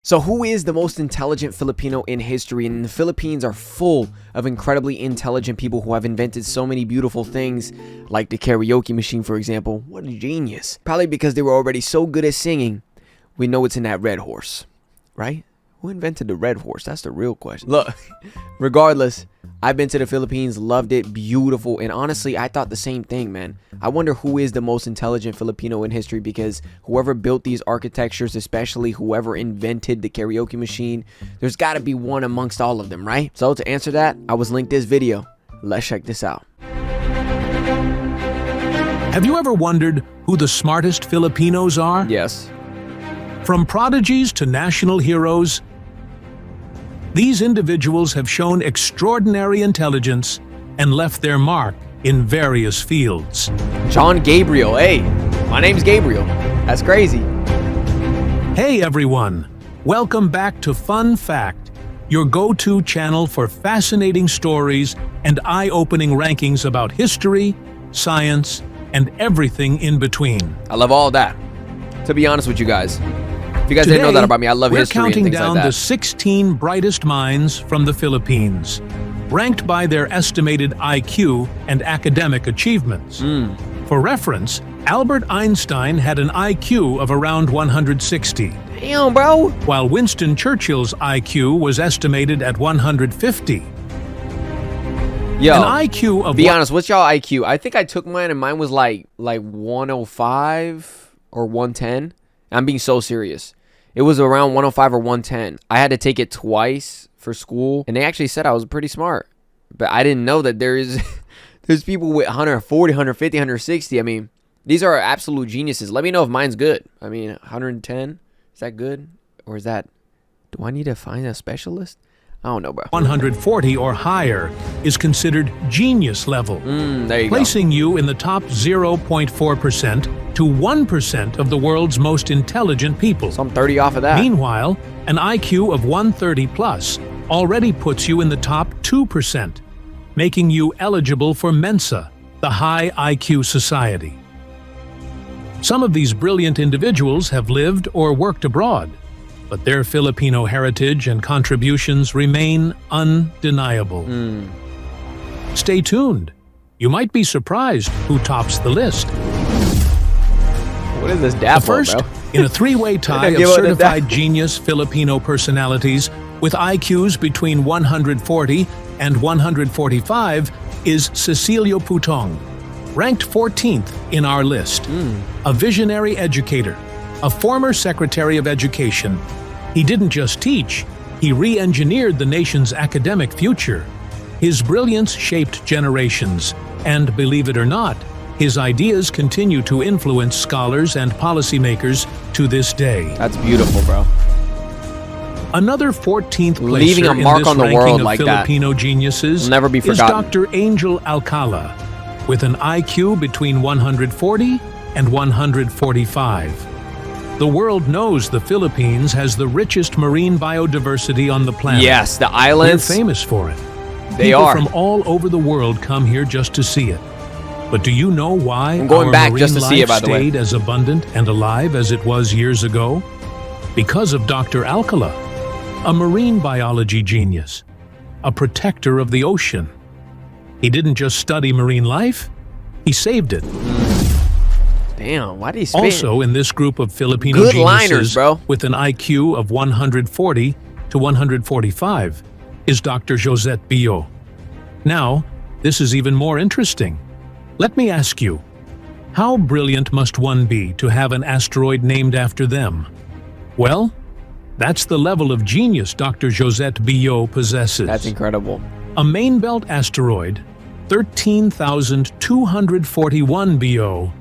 So who is the most intelligent Filipino in history? And the Philippines are full of incredibly intelligent people who have invented so many beautiful things, like the karaoke machine, for example. What a genius. Probably because they were already so good at singing, we know it's in that red horse, right? Who invented the red horse? That's the real question. Look, regardless, I've been to the Philippines, loved it, beautiful, and honestly, I thought the same thing, man. I wonder who is the most intelligent Filipino in history, because whoever built these architectures, especially whoever invented the karaoke machine, there's got to be one amongst all of them, right? So to answer that, I was linked this video. Let's check this out. Have you ever wondered who the smartest Filipinos are? Yes. From prodigies to national heroes, these individuals have shown extraordinary intelligence and left their mark in various fields. John Gabriel. Hey, my name's Gabriel. That's crazy. Hey everyone, welcome back to Fun Fact, your go-to channel for fascinating stories and eye-opening rankings about history, science, and everything in between. I love all that. To be honest with you guys. If you guys didn't know that about me, I love history and things like that. We're counting down the 16 brightest minds from the Philippines, ranked by their estimated IQ and academic achievements. For reference, Albert Einstein had an IQ of around 160. Damn, bro. While Winston Churchill's IQ was estimated at 150. Yo, an IQ of be honest, what's y'all IQ? I think I took mine and mine was like 105 or 110. I'm being so serious. It was around 105 or 110. I had to take it twice for school, and they actually said I was pretty smart. But I didn't know that there's people with 140, 150, 160. I mean, these are absolute geniuses. Let me know if mine's good. I mean, 110, is that good? Or is that, do I need to find a specialist? I don't know, bro. 140 or higher is considered genius level, there you placing you in the top 0.4% to 1% of the world's most intelligent people. So I'm 30 off of that. Meanwhile, an IQ of 130 plus already puts you in the top 2%, making you eligible for Mensa, the high IQ society. Some of these brilliant individuals have lived or worked abroad, but their Filipino heritage and contributions remain undeniable. Stay tuned. You might be surprised who tops the list. What is this dapple, The first, bro? in a three-way tie of certified genius Filipino personalities with IQs between 140 and 145, is Cecilio Putong, ranked 14th in our list. A visionary educator, a former Secretary of Education. He didn't just teach, he re-engineered the nation's academic future. His brilliance shaped generations, and believe it or not, his ideas continue to influence scholars and policymakers to this day. That's beautiful, bro. Another 14th placer Leaving a mark on the world like that. Filipino geniuses Will never be is forgotten. Dr. Angel Alcala, with an IQ between 140 and 145. The world knows the Philippines has the richest marine biodiversity on the planet. Yes, the islands. They're famous for it. They People are. from all over the world come here just to see it. But do you know why I'm going our back marine just to see it, life by the way. stayed as abundant and alive as it was years ago? Because of Dr. Alcala, a marine biology genius, a protector of the ocean. He didn't just study marine life, he saved it. Damn, why did he spit? Also in this group of Filipino Good geniuses liners, bro. with an IQ of 140 to 145 is Dr. Josette Bio. Now, this is even more interesting. Let me ask you, how brilliant must one be to have an asteroid named after them? Well, that's the level of genius Dr. Josette Bio possesses. That's incredible. A main belt asteroid, 13,241 Bio,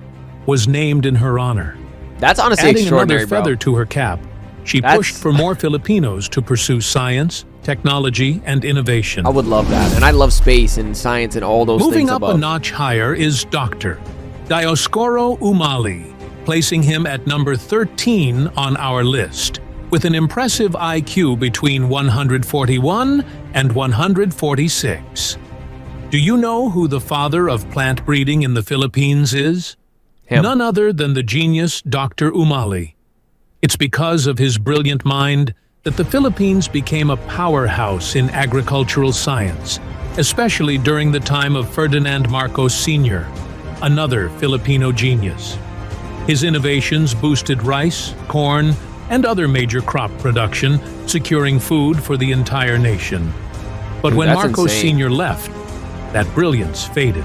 was named in her honor. That's honestly Adding extraordinary, another feather to her cap, she pushed for more Filipinos to pursue science, technology, and innovation. I would love that. And I love space and science and all those Moving things up above. a notch higher is Dr. Dioscoro Umali, placing him at number 13 on our list, with an impressive IQ between 141 and 146. Do you know who the father of plant breeding in the Philippines is? Him. None other than the genius Dr. Umali. It's because of his brilliant mind that the Philippines became a powerhouse in agricultural science, especially during the time of Ferdinand Marcos Sr., another Filipino genius. His innovations boosted rice, corn, and other major crop production, securing food for the entire nation. But when Marcos Sr. left, that brilliance faded.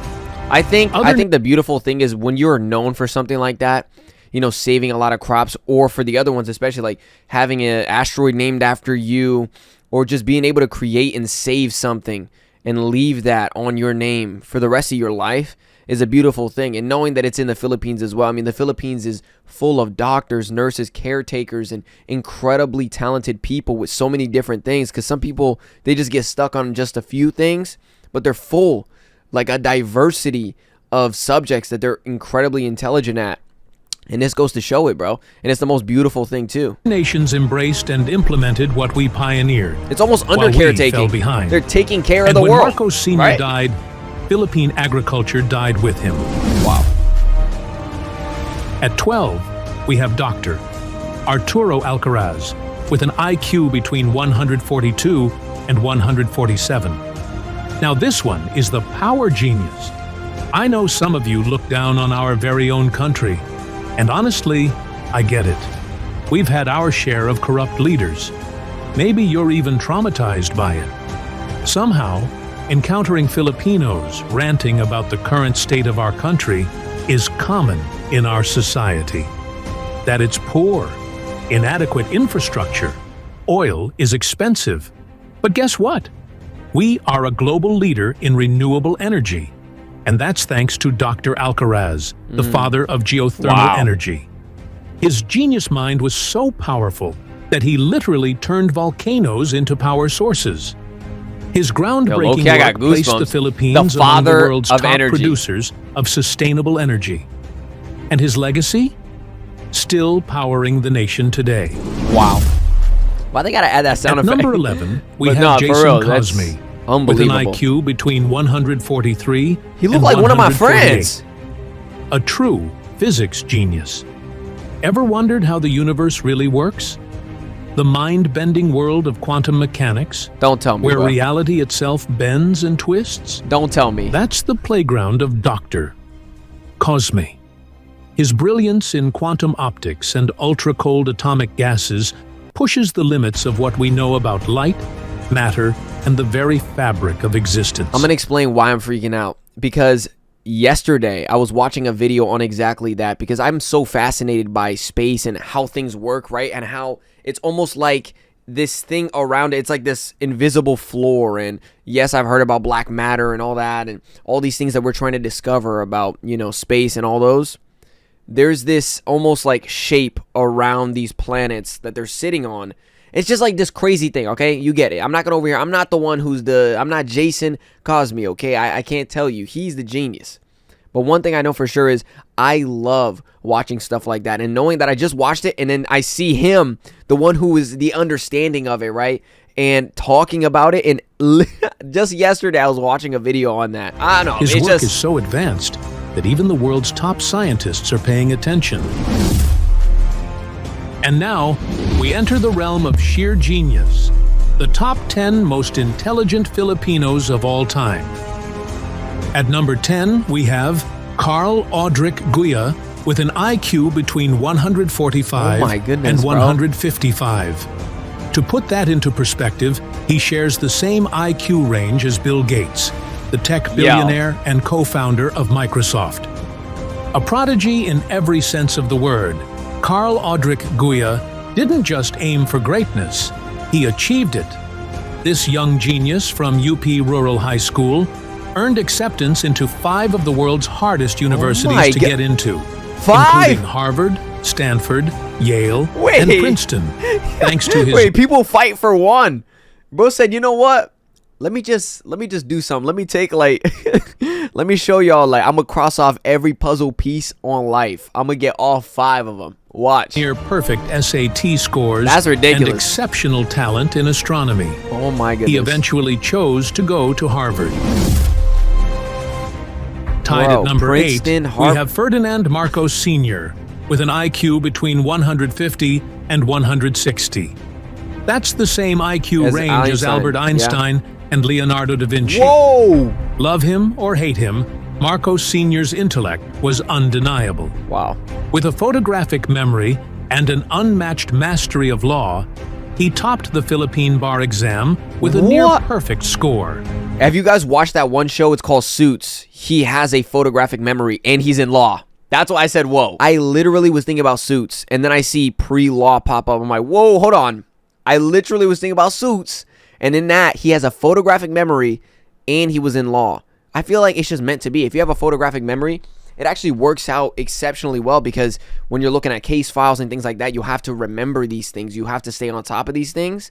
I think the beautiful thing is when you're known for something like that, you know, saving a lot of crops, or for the other ones, especially like having an asteroid named after you, or just being able to create and save something and leave that on your name for the rest of your life is a beautiful thing. And knowing that it's in the Philippines as well. I mean, the Philippines is full of doctors, nurses, caretakers, and incredibly talented people with so many different things, because some people, they just get stuck on just a few things, but they're full, like a diversity of subjects that they're incredibly intelligent at. And this goes to show it, bro. And it's the most beautiful thing, too. Nations embraced and implemented what we pioneered. It's almost under caretaking. They're taking care of the world. And when Marcos Sr. died, Philippine agriculture died with him. Wow. At 12, we have Dr. Arturo Alcaraz, with an IQ between 142 and 147. Now this one is the power genius. I know some of you look down on our very own country, and honestly, I get it. We've had our share of corrupt leaders. Maybe you're even traumatized by it. Somehow, encountering Filipinos ranting about the current state of our country is common in our society. That it's poor, inadequate infrastructure, oil is expensive. But guess what? We are a global leader in renewable energy. And that's thanks to Dr. Alcaraz, the father of geothermal energy. His genius mind was so powerful that he literally turned volcanoes into power sources. His groundbreaking work placed the Philippines among the world's top producers of sustainable energy. And his legacy? Still powering the nation today. Wow. Why they gotta add that sound effect? At number 11, we have Jason Cosme. With an IQ between 143 He looked like one of my friends. A true physics genius. Ever wondered how the universe really works? The mind-bending world of quantum mechanics? Don't tell me. Where reality itself bends and twists? Don't tell me. That's the playground of Dr. Cosme. His brilliance in quantum optics and ultra-cold atomic gases pushes the limits of what we know about light, matter, and the very fabric of existence. I'm going to explain why I'm freaking out. Because yesterday, I was watching a video on exactly that. Because I'm so fascinated by space and how things work, right? And how it's almost like this thing around it. It's like this invisible floor. And yes, I've heard about black matter and all that. And all these things that we're trying to discover about, you know, space and all those. There's this almost like shape around these planets that they're sitting on. It's just like this crazy thing, okay? You get it. I'm not going over here. I'm not the one I'm not Jason Cosme, okay? I can't tell you. He's the genius. But one thing I know for sure is I love watching stuff like that. And knowing that I just watched it and then I see him, the one who is the understanding of it, right? And talking about it. And just yesterday I was watching a video on that. I don't know. His work is so advanced that even the world's top scientists are paying attention. And now, we enter the realm of sheer genius, the top 10 most intelligent Filipinos of all time. At number 10, we have Carl Audric Guia with an IQ between 145 and 155. To put that into perspective, he shares the same IQ range as Bill Gates, the tech billionaire and co-founder of Microsoft. A prodigy in every sense of the word, Carl Audric Guia didn't just aim for greatness, he achieved it. This young genius from UP Rural High School earned acceptance into 5 of the world's hardest universities to get into, 5? Including Harvard, Stanford, Yale, and Princeton. Thanks to his people fight for one. Bro said, you know what? Let me just do something. Let me take let me show y'all I'm gonna cross off every puzzle piece on life. I'm gonna get all 5 of them. Watch. Near perfect SAT scores. That's ridiculous. And exceptional talent in astronomy. Oh my goodness. He eventually chose to go to Harvard. Tied at number Princeton, 8, we have Ferdinand Marcos Sr. with an IQ between 150 and 160. That's the same IQ range as Albert Einstein and Leonardo da Vinci. Whoa! Love him or hate him, Marcos Sr.'s intellect was undeniable. Wow. With a photographic memory and an unmatched mastery of law, he topped the Philippine bar exam with a near-perfect score. Have you guys watched that one show? It's called Suits. He has a photographic memory, and he's in law. That's why I said, whoa. I literally was thinking about Suits, and then I see pre-law pop up. I'm like, whoa, hold on. I literally was thinking about Suits, and in that, he has a photographic memory, and he was in law. I feel like it's just meant to be. If you have a photographic memory, it actually works out exceptionally well, because when you're looking at case files and things like that, you have to remember these things. You have to stay on top of these things.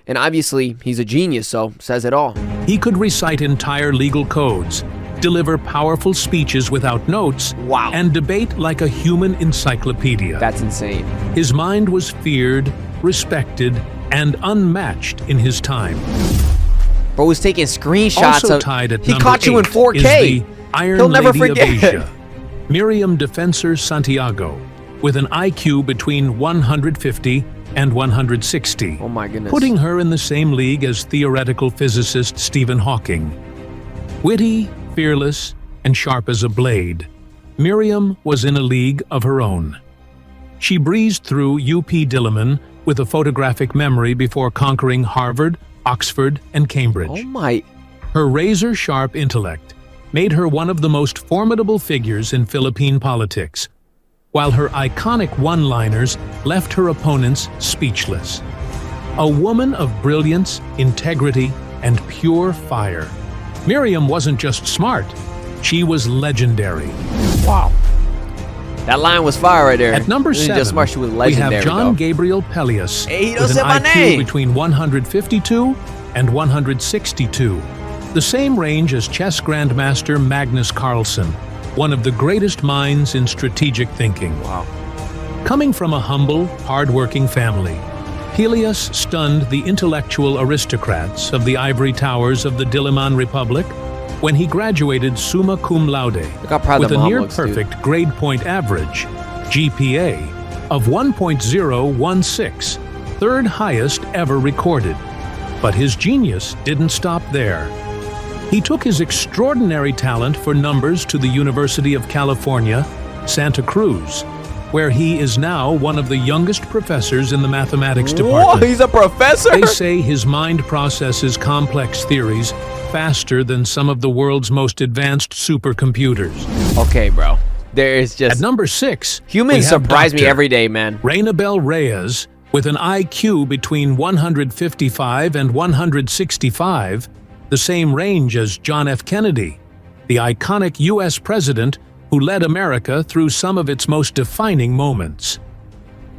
And obviously, he's a genius, so says it all. He could recite entire legal codes, deliver powerful speeches without notes, and debate like a human encyclopedia. That's insane. His mind was feared, respected, and unmatched in his time. Bro was taking screenshots. Also tied at he number caught you in 4K. Is the Iron He'll never Lady forget. of Asia, Miriam Defensor Santiago, with an IQ between 150 and 160. Oh my goodness. Putting her in the same league as theoretical physicist Stephen Hawking. Witty, fearless, and sharp as a blade, Miriam was in a league of her own. She breezed through UP Diliman with a photographic memory before conquering Harvard, Oxford, and Cambridge. Oh my. Her razor-sharp intellect made her one of the most formidable figures in Philippine politics, while her iconic one-liners left her opponents speechless. A woman of brilliance, integrity, and pure fire. Miriam wasn't just smart, she was legendary. Wow. That line was fire right there. At number 7, just smart, she was we legendary, have John Gabriel Pelias with an IQ between 152 and 162, the same range as chess grandmaster Magnus Carlsen, one of the greatest minds in strategic thinking. Wow. Coming from a humble, hard-working family, Pelias stunned the intellectual aristocrats of the ivory towers of the Diliman Republic when he graduated summa cum laude with a near-perfect grade point average, GPA, of 1.016, third highest ever recorded. But his genius didn't stop there. He took his extraordinary talent for numbers to the University of California, Santa Cruz, where he is now one of the youngest professors in the mathematics department. Whoa, he's a professor? They say his mind processes complex theories faster than some of the world's most advanced supercomputers. Okay, bro. There is just... At number 6, humans surprise me every day, man. Reynabel Reyes, with an IQ between 155 and 165, the same range as John F. Kennedy, the iconic U.S. president who led America through some of its most defining moments.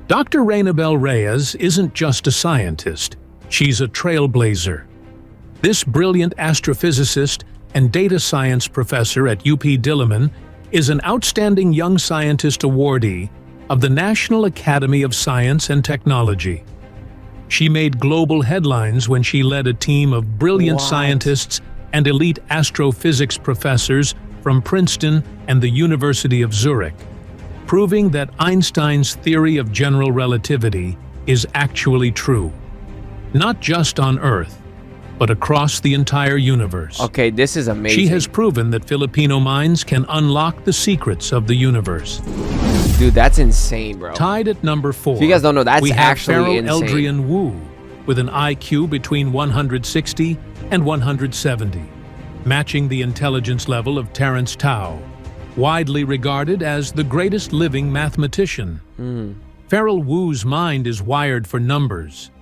Dr. Reynabel Reyes isn't just a scientist, she's a trailblazer. This brilliant astrophysicist and data science professor at UP Diliman is an outstanding young scientist awardee of the National Academy of Science and Technology. She made global headlines when she led a team of brilliant scientists and elite astrophysics professors from Princeton and the University of Zurich, proving that Einstein's theory of general relativity is actually true, not just on Earth, but across the entire universe. Okay, this is amazing. She has proven that Filipino minds can unlock the secrets of the universe. Dude, that's insane, bro. Tied at number 4, if you guys don't know, that's we have actually insane. Eldrian Wu, with an IQ between 160 and 170. Matching the intelligence level of Terence Tao, widely regarded as the greatest living mathematician. Farrell Wu's mind is wired for numbers.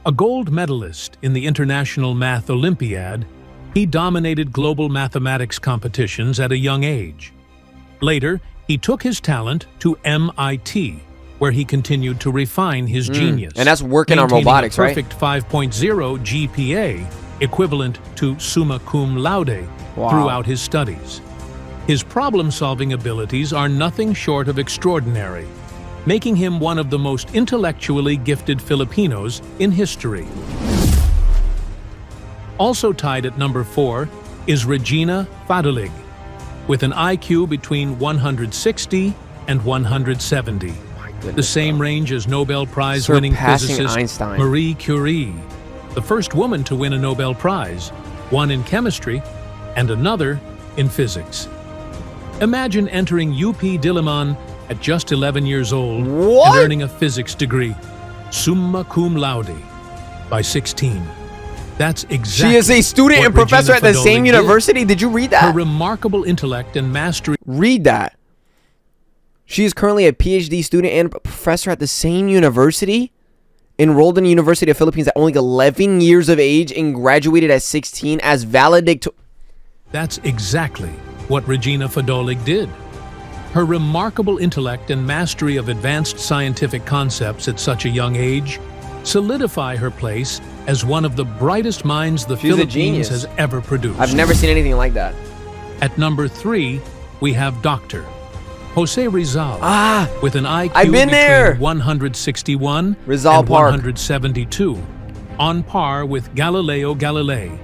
A gold medalist in the International Math Olympiad, he dominated global mathematics competitions at a young age. Later, he took his talent to MIT, where he continued to refine his genius. And that's working on robotics, right? Perfect 5.0 GPA, equivalent to summa cum laude, throughout his studies. His problem-solving abilities are nothing short of extraordinary, making him one of the most intellectually gifted Filipinos in history. Also tied at number 4 is Regina Fadalig, with an IQ between 160 and 170. the same range as Nobel Prize-winning physicist Einstein. Marie Curie, the first woman to win a Nobel Prize, one in chemistry and another in physics. Imagine entering UP Diliman at just 11 years old and earning a physics degree, summa cum laude, by 16. That's exactly. She is a student and professor at the same university. Did you read that? Her remarkable intellect and mastery. Read that. She is currently a PhD student and professor at the same university, enrolled in the University of Philippines at only 11 years of age and graduated at 16 as valedictorian. That's exactly what Regina Fadolic did. Her remarkable intellect and mastery of advanced scientific concepts at such a young age solidify her place as one of the brightest minds the Philippines has ever produced. I've never seen anything like that. At number 3, we have Dr. Jose Rizal, with an IQ between 161 and 172, on par with Galileo Galilei,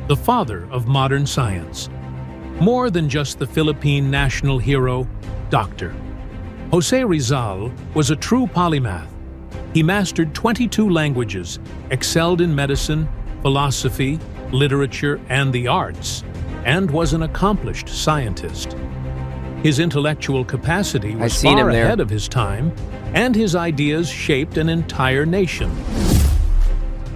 the father of modern science. More than just the Philippine national hero, Dr. Jose Rizal was a true polymath. He mastered 22 languages, excelled in medicine, philosophy, literature, and the arts, and was an accomplished scientist. His intellectual capacity was far ahead of his time, and his ideas shaped an entire nation.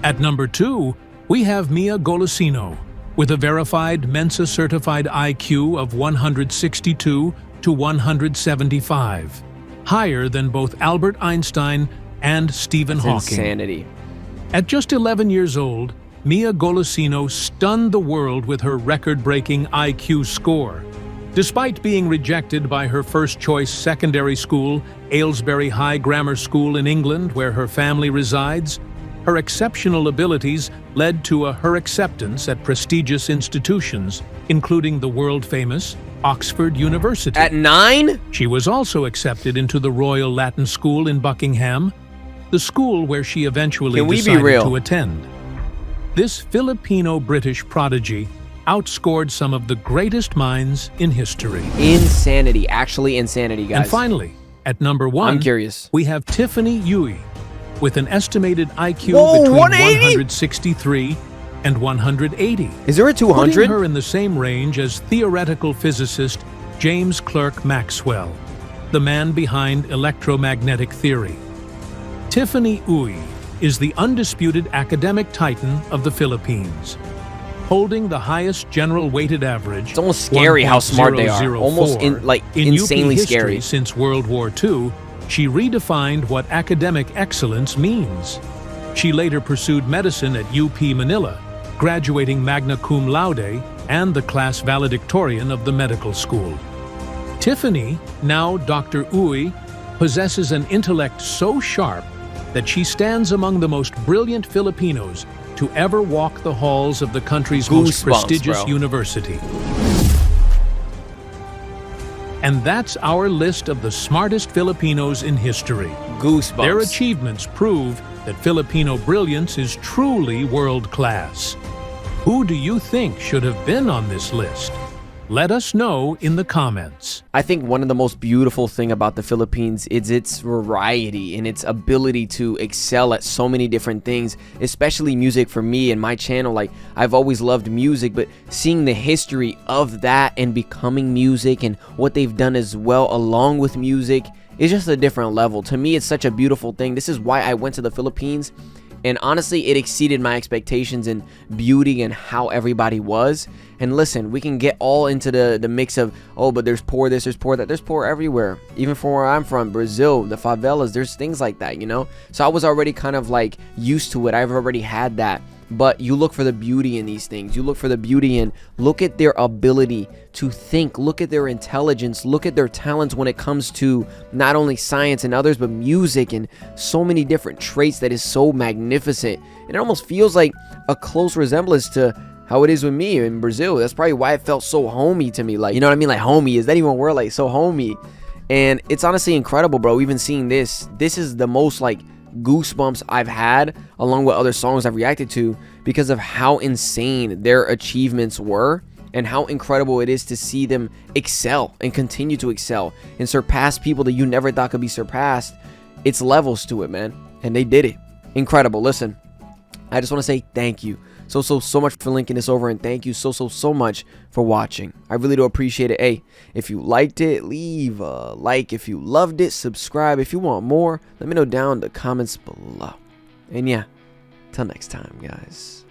At number 2, we have Mia Golosino, with a verified Mensa-certified IQ of 162 to 175, higher than both Albert Einstein and Stephen Hawking. Insanity. At just 11 years old, Mia Golosino stunned the world with her record-breaking IQ score. Despite being rejected by her first-choice secondary school, Aylesbury High Grammar School in England, where her family resides, her exceptional abilities led to her acceptance at prestigious institutions, including the world-famous Oxford University. At 9? She was also accepted into the Royal Latin School in Buckingham, the school where she eventually decided to attend. This Filipino-British prodigy outscored some of the greatest minds in history. Insanity. Actually insanity, guys. And finally, at number 1, I'm curious. We have Tiffany Yui, with an estimated IQ between 163 and 180. Is there a 200? Putting her in the same range as theoretical physicist James Clerk Maxwell, the man behind electromagnetic theory. Tiffany Yui is the undisputed academic titan of the Philippines, holding the highest general weighted average. It's almost scary how smart they are. Almost insanely scary. Since World War II, she redefined what academic excellence means. She later pursued medicine at UP Manila, graduating magna cum laude and the class valedictorian of the medical school. Tiffany, now Dr. Yui, possesses an intellect so sharp that she stands among the most brilliant Filipinos to ever walk the halls of the country's most prestigious university. And that's our list of the smartest Filipinos in history. Goosebumps. Their achievements prove that Filipino brilliance is truly world-class. Who do you think should have been on this list? Let us know in the comments. I think one of the most beautiful thing about the Philippines is its variety and its ability to excel at so many different things, especially music. For me and my channel, like, I've always loved music, but seeing the history of that and becoming music and what they've done as well along with music is just a different level. To me, it's such a beautiful thing. This is why I went to the Philippines. And honestly, it exceeded my expectations in beauty and how everybody was. And listen, we can get all into the mix of, oh, but there's poor this, there's poor that. There's poor everywhere. Even from where I'm from, Brazil, the favelas, there's things like that, you know? So I was already kind of like used to it. I've already had that. But you look for the beauty in these things. You look for the beauty in, look at their ability to think, look at their intelligence, look at their talents when it comes to not only science and others, but music and so many different traits that is so magnificent. And it almost feels like a close resemblance to how it is with me in Brazil. That's probably why it felt so homey to me. Like, you know what I mean? Like, homey, is that even a word? Like, so homey. And it's honestly incredible, bro. Even seeing this is the most like goosebumps I've had, along with other songs I've reacted to, because of how insane their achievements were and how incredible it is to see them excel and continue to excel and surpass people that you never thought could be surpassed. It's levels to it, man. And they did it. Incredible. Listen, I just want to say thank you so much for linking this over, and thank you so much for watching. I really do appreciate it. Hey, if you liked it, leave a like. If you loved it, subscribe. If you want more, let me know down in the comments below. And yeah, till next time, guys.